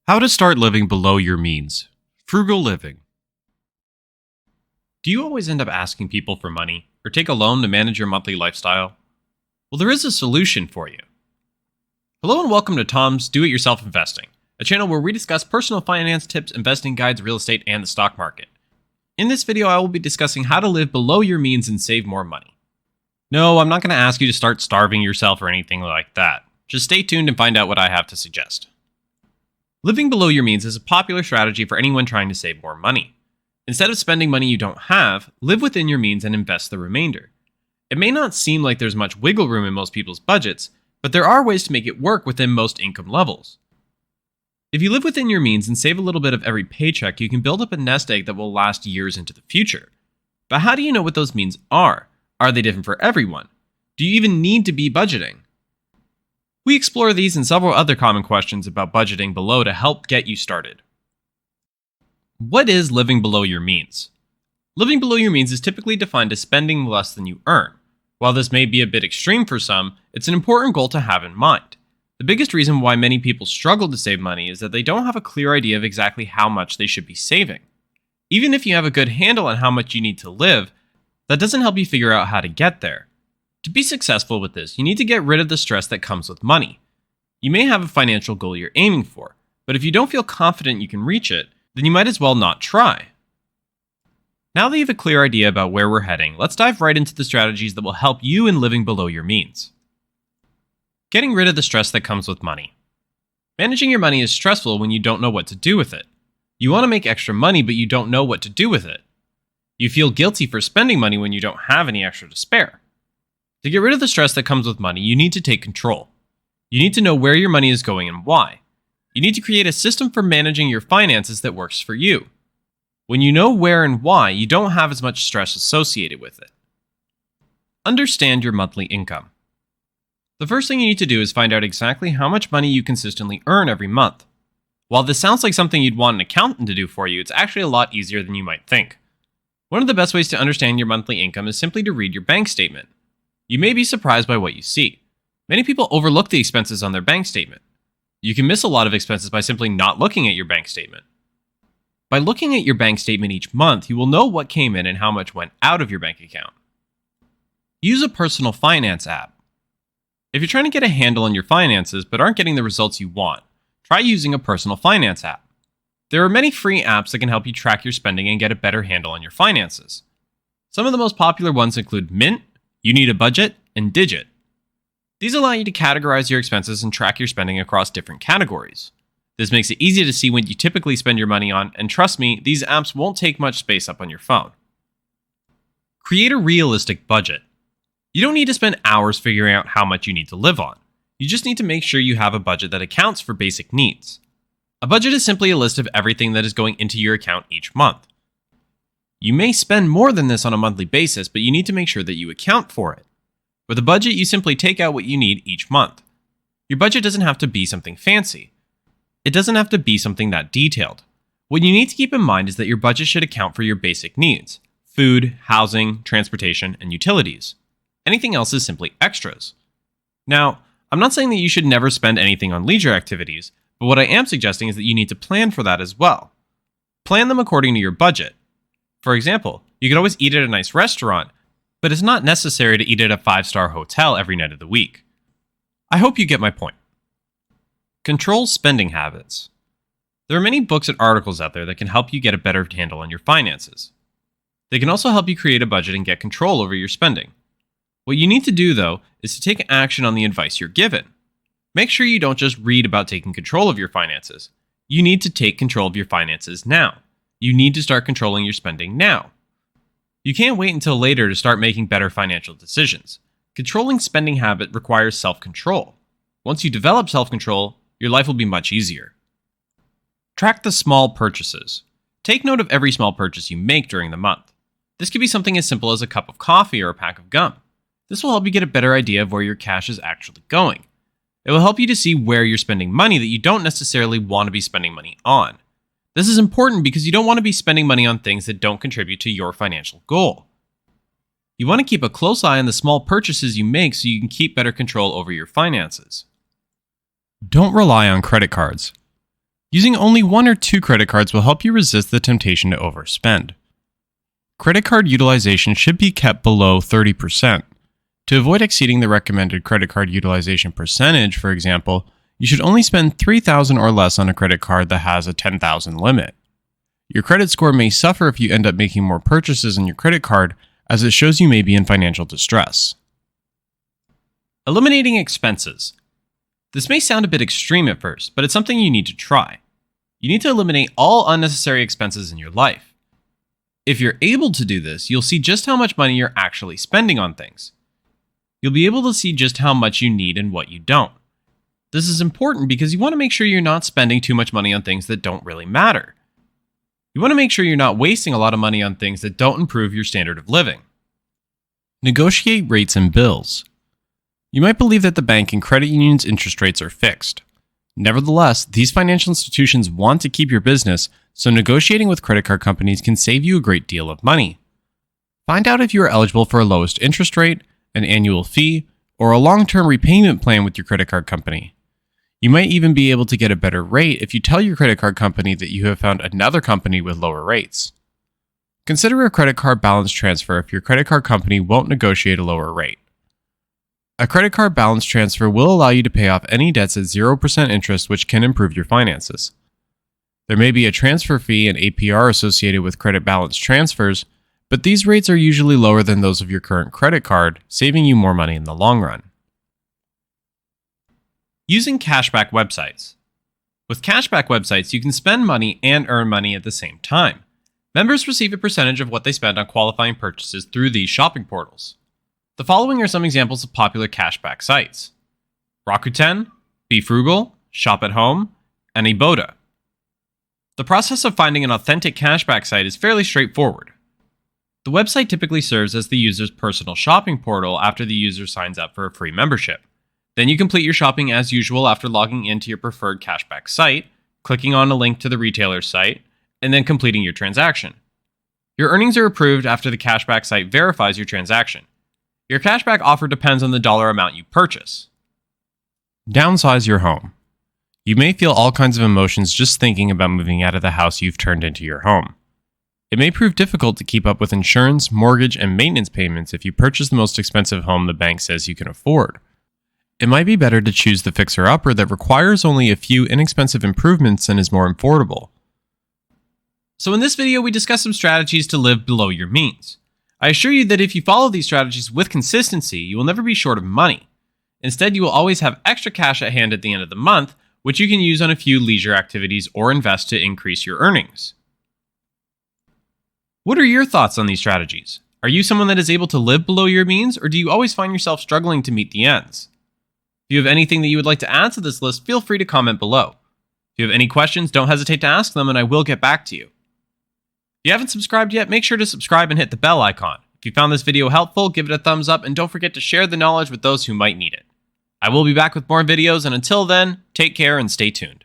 How to start living below your means. Frugal living. Do you always end up asking people for money or take a loan to manage your monthly lifestyle? Well, there is a solution for you. Hello and welcome to Tom's Do-It-Yourself Investing, a channel where we discuss personal finance tips, investing guides, real estate, and the stock market. In this video, I will be discussing how to live below your means and save more money. No, I'm not going to ask you to start starving yourself or anything like that. Just stay tuned and find out what I have to suggest. Living below your means is a popular strategy for anyone trying to save more money. Instead of spending money you don't have, live within your means and invest the remainder. It may not seem like there's much wiggle room in most people's budgets, but there are ways to make it work within most income levels. If you live within your means and save a little bit of every paycheck, you can build up a nest egg that will last years into the future. But how do you know what those means are? Are they different for everyone? Do you even need to be budgeting? We explore these and several other common questions about budgeting below to help get you started. What is living below your means? Living below your means is typically defined as spending less than you earn. While this may be a bit extreme for some, it's an important goal to have in mind. The biggest reason why many people struggle to save money is that they don't have a clear idea of exactly how much they should be saving. Even if you have a good handle on how much you need to live, that doesn't help you figure out how to get there. To be successful with this, you need to get rid of the stress that comes with money. You may have a financial goal you're aiming for, but if you don't feel confident you can reach it, then you might as well not try. Now that you have a clear idea about where we're heading, let's dive right into the strategies that will help you in living below your means. Getting rid of the stress that comes with money. Managing your money is stressful when you don't know what to do with it. You want to make extra money, but you don't know what to do with it. You feel guilty for spending money when you don't have any extra to spare. To get rid of the stress that comes with money, you need to take control. You need to know where your money is going and why. You need to create a system for managing your finances that works for you. When you know where and why, you don't have as much stress associated with it. Understand your monthly income. The first thing you need to do is find out exactly how much money you consistently earn every month. While this sounds like something you'd want an accountant to do for you, it's actually a lot easier than you might think. One of the best ways to understand your monthly income is simply to read your bank statement. You may be surprised by what you see. Many people overlook the expenses on their bank statement. You can miss a lot of expenses by simply not looking at your bank statement. By looking at your bank statement each month, you will know what came in and how much went out of your bank account. Use a personal finance app. If you're trying to get a handle on your finances but aren't getting the results you want, try using a personal finance app. There are many free apps that can help you track your spending and get a better handle on your finances. Some of the most popular ones include Mint, You Need a Budget, and Digit. These allow you to categorize your expenses and track your spending across different categories. This makes it easy to see what you typically spend your money on, and trust me, these apps won't take much space up on your phone. Create a realistic budget. You don't need to spend hours figuring out how much you need to live on. You just need to make sure you have a budget that accounts for basic needs. A budget is simply a list of everything that is going into your account each month. You may spend more than this on a monthly basis, but you need to make sure that you account for it. With a budget, you simply take out what you need each month. Your budget doesn't have to be something fancy. It doesn't have to be something that detailed. What you need to keep in mind is that your budget should account for your basic needs: food, housing, transportation, and utilities. Anything else is simply extras. Now, I'm not saying that you should never spend anything on leisure activities, but what I am suggesting is that you need to plan for that as well. Plan them according to your budget. For example, you could always eat at a nice restaurant, but it's not necessary to eat at a 5-star hotel every night of the week. I hope you get my point. Control spending habits. There are many books and articles out there that can help you get a better handle on your finances. They can also help you create a budget and get control over your spending. What you need to do, though, is to take action on the advice you're given. Make sure you don't just read about taking control of your finances. You need to take control of your finances now. You need to start controlling your spending now. You can't wait until later to start making better financial decisions. Controlling spending habit requires self-control. Once you develop self-control, your life will be much easier. Track the small purchases. Take note of every small purchase you make during the month. This could be something as simple as a cup of coffee or a pack of gum. This will help you get a better idea of where your cash is actually going. It will help you to see where you're spending money that you don't necessarily want to be spending money on. This is important because you don't want to be spending money on things that don't contribute to your financial goal. You want to keep a close eye on the small purchases you make so you can keep better control over your finances. Don't rely on credit cards. Using only 1 or 2 credit cards will help you resist the temptation to overspend. Credit card utilization should be kept below 30%. To avoid exceeding the recommended credit card utilization percentage, for example, you should only spend $3,000 or less on a credit card that has a $10,000 limit. Your credit score may suffer if you end up making more purchases on your credit card, as it shows you may be in financial distress. Eliminating expenses. This may sound a bit extreme at first, but it's something you need to try. You need to eliminate all unnecessary expenses in your life. If you're able to do this, you'll see just how much money you're actually spending on things. You'll be able to see just how much you need and what you don't. This is important because you want to make sure you're not spending too much money on things that don't really matter. You want to make sure you're not wasting a lot of money on things that don't improve your standard of living. Negotiate rates and bills. You might believe that the bank and credit union's interest rates are fixed. Nevertheless, these financial institutions want to keep your business, so negotiating with credit card companies can save you a great deal of money. Find out if you are eligible for a lowest interest rate, an annual fee, or a long-term repayment plan with your credit card company. You might even be able to get a better rate if you tell your credit card company that you have found another company with lower rates. Consider a credit card balance transfer if your credit card company won't negotiate a lower rate. A credit card balance transfer will allow you to pay off any debts at 0% interest, which can improve your finances. There may be a transfer fee and APR associated with credit balance transfers, but these rates are usually lower than those of your current credit card, saving you more money in the long run. Using cashback websites. With cashback websites, you can spend money and earn money at the same time. Members receive a percentage of what they spend on qualifying purchases through these shopping portals. The following are some examples of popular cashback sites: Rakuten, Be Frugal, Shop at Home, and Ibotta. The process of finding an authentic cashback site is fairly straightforward. The website typically serves as the user's personal shopping portal after the user signs up for a free membership. Then you complete your shopping as usual after logging into your preferred cashback site, clicking on a link to the retailer's site, and then completing your transaction. Your earnings are approved after the cashback site verifies your transaction. Your cashback offer depends on the dollar amount you purchase. Downsize your home. You may feel all kinds of emotions just thinking about moving out of the house you've turned into your home. It may prove difficult to keep up with insurance, mortgage, and maintenance payments if you purchase the most expensive home the bank says you can afford. It might be better to choose the fixer-upper that requires only a few inexpensive improvements and is more affordable. So in this video, we discuss some strategies to live below your means. I assure you that if you follow these strategies with consistency, you will never be short of money. Instead, you will always have extra cash at hand at the end of the month, which you can use on a few leisure activities or invest to increase your earnings. What are your thoughts on these strategies? Are you someone that is able to live below your means, or do you always find yourself struggling to meet the ends? If you have anything that you would like to add to this list, feel free to comment below. If you have any questions, don't hesitate to ask them and I will get back to you. If you haven't subscribed yet, make sure to subscribe and hit the bell icon. If you found this video helpful, give it a thumbs up and don't forget to share the knowledge with those who might need it. I will be back with more videos, and until then, take care and stay tuned.